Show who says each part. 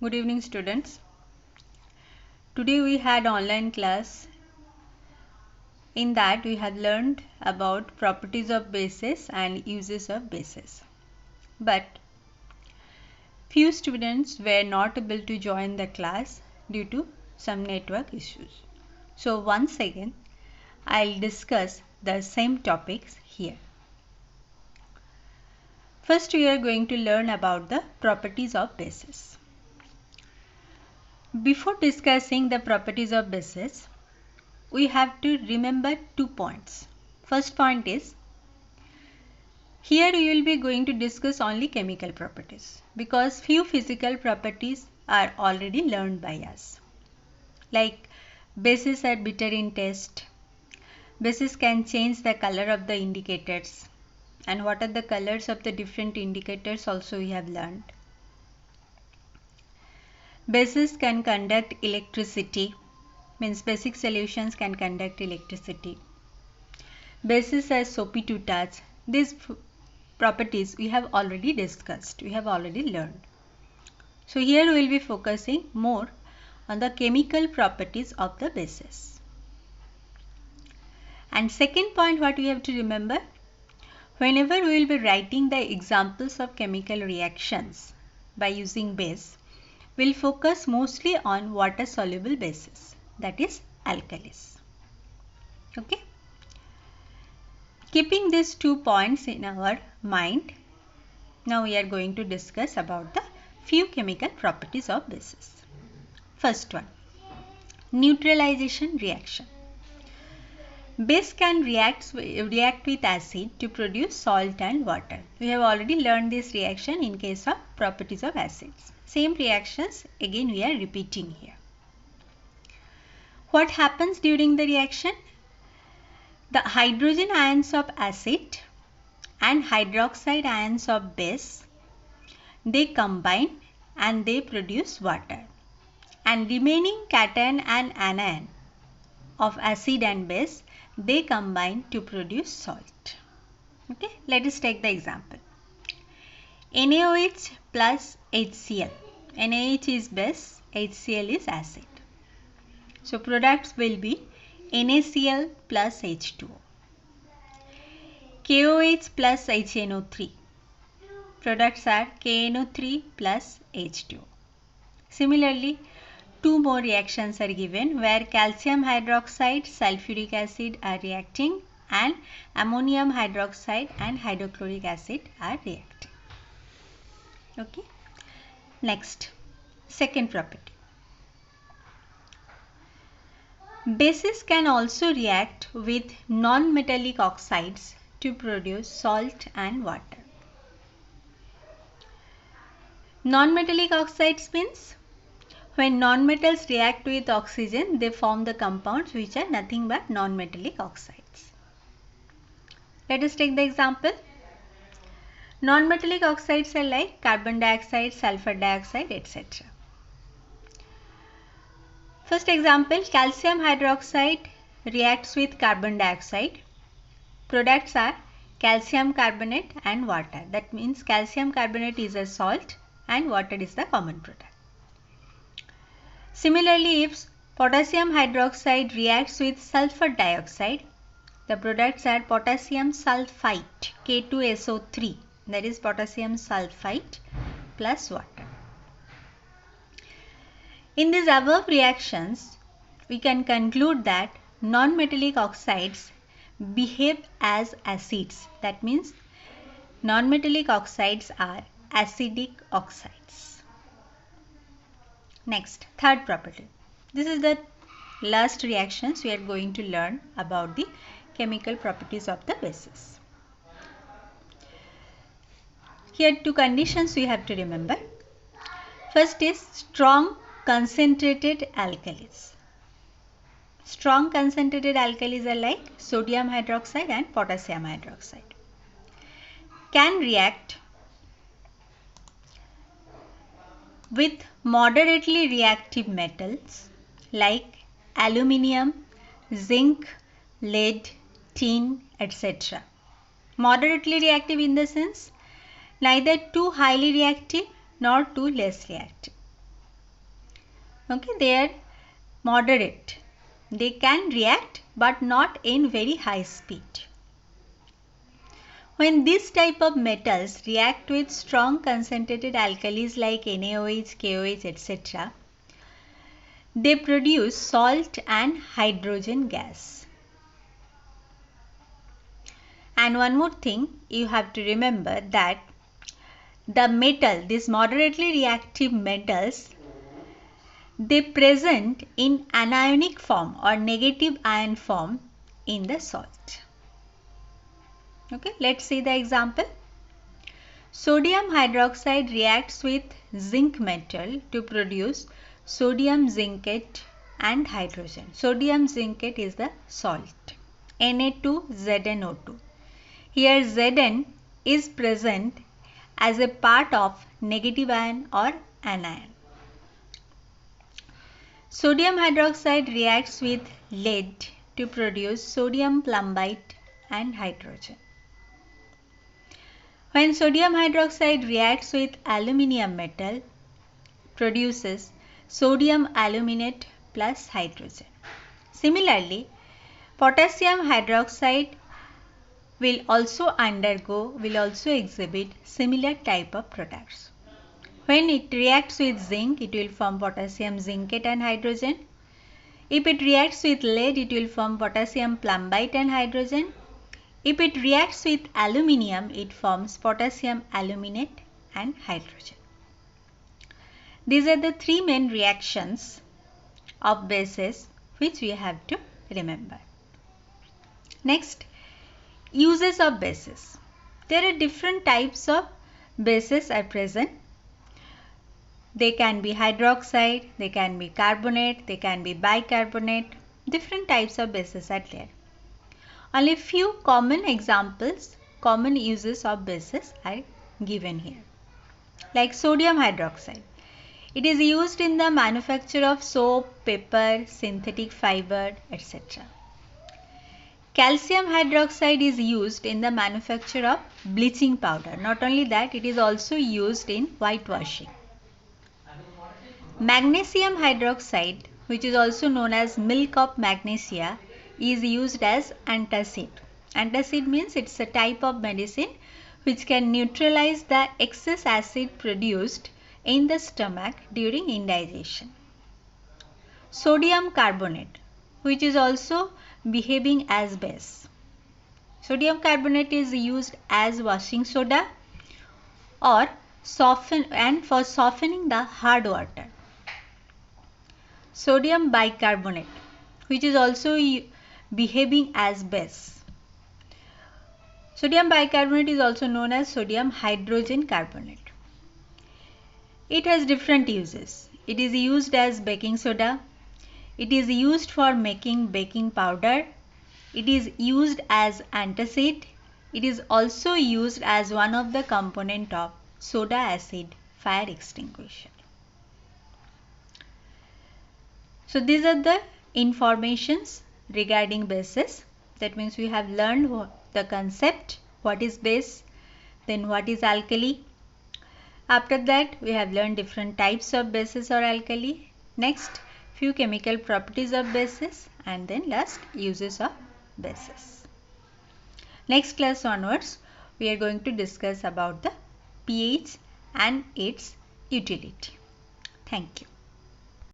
Speaker 1: Good evening, students. Today we had online class. In that we have learned about properties of bases and uses of bases. But few students were not able to join the class due to some network issues. So once again I'll discuss the same topics here. First we are going to learn about the properties of bases. Before discussing the properties of bases, we have to remember 2 points. First point is, here we will be going to discuss only chemical properties because few physical properties are already learned by us. Like bases are bitter in taste. Bases can change the color of the indicators. And what are the colors of the different indicators also we have learned. Bases can conduct electricity. Means basic solutions can conduct electricity. Bases are soapy to touch. These properties we have already discussed, we have already learned. So here we will be focusing more on the chemical properties of the bases. And second point what we have to remember, whenever we will be writing the examples of chemical reactions by using base, we will focus mostly on water soluble bases, that is alkalis. Okay. Keeping these 2 points in our mind, now we are going to discuss about the few chemical properties of bases. First one, neutralization reaction. Base can react with acid to produce salt and water. We have already learned this reaction in case of properties of acids. Same reactions again we are repeating here. What happens during the reaction? The hydrogen ions of acid and hydroxide ions of base, they combine and they produce water. And remaining cation and anion of acid and base, they combine to produce salt. Okay, let us take the example. NaOH plus HCl. NaOH is base, HCl is acid. So products will be NaCl plus H2O. KOH plus HNO3. Products are KNO3 plus H2O. Similarly, 2 more reactions are given where calcium hydroxide, sulfuric acid are reacting and ammonium hydroxide and hydrochloric acid are reacting. Okay. Next, second property. Bases can also react with non-metallic oxides to produce salt and water. Non-metallic oxides means when nonmetals react with oxygen, they form the compounds which are nothing but non-metallic oxides. Let us take the example. Non-metallic oxides are like carbon dioxide, sulfur dioxide, etc. First example, calcium hydroxide reacts with carbon dioxide. Products are calcium carbonate and water. That means calcium carbonate is a salt and water is the common product. Similarly, if potassium hydroxide reacts with sulfur dioxide, the products are potassium sulfite, K2SO3, that is potassium sulfite plus water. In these above reactions, we can conclude that non-metallic oxides behave as acids. That means non-metallic oxides are acidic oxides. Next, third property. This is the last reactions we are going to learn about the chemical properties of the bases. Here 2 conditions we have to remember. First is strong concentrated alkalis. Strong concentrated alkalis are like sodium hydroxide and potassium hydroxide. Can react with moderately reactive metals like aluminium, zinc, lead, tin, etc. Moderately reactive in the sense neither too highly reactive nor too less reactive. Okay, they are moderate. They can react but not in very high speed. When this type of metals react with strong concentrated alkalis like NaOH, KOH, etc., they produce salt and hydrogen gas. And one more thing you have to remember, that the metal, these moderately reactive metals, they present in anionic form or negative ion form in the salt. Okay, let's see the example. Sodium hydroxide reacts with zinc metal to produce sodium zincate and hydrogen. Sodium zincate is the salt, Na2ZnO2. Here Zn is present as a part of negative ion or anion. Sodium hydroxide reacts with lead to produce sodium plumbite and hydrogen. When sodium hydroxide reacts with aluminium metal, produces sodium aluminate plus hydrogen. Similarly, potassium hydroxide will also exhibit similar type of products. When it reacts with zinc, it will form potassium zincate and hydrogen. If it reacts with lead, it will form potassium plumbite and hydrogen. If it reacts with aluminium, it forms potassium aluminate and hydrogen. These are the three main reactions of bases which we have to remember. Next, uses of bases. There are different types of bases are present. They can be hydroxide, they can be carbonate, they can be bicarbonate. Different types of bases are there. Only few common examples, common uses of bases are given here. Like sodium hydroxide. It is used in the manufacture of soap, paper, synthetic fiber, etc. Calcium hydroxide is used in the manufacture of bleaching powder. Not only that, it is also used in whitewashing. Magnesium hydroxide, which is also known as milk of magnesia, is used as antacid. Antacid means it's a type of medicine which can neutralize the excess acid produced in the stomach during indigestion. Sodium carbonate, which is also behaving as base. Sodium carbonate is used as washing soda or for softening the hard water. Sodium bicarbonate, which is also behaving as base. Sodium bicarbonate is also known as sodium hydrogen carbonate. It has different uses. It is used as baking soda. It is used for making baking powder. It is used as antacid. It is also used as one of the component of soda acid fire extinguisher. So these are the informations regarding bases. That means we have learned the concept, what is base, then what is alkali. After that, we have learned different types of bases or alkali. Next, few chemical properties of bases, and then last, uses of bases. Next class onwards, we are going to discuss about the pH and its utility. Thank you.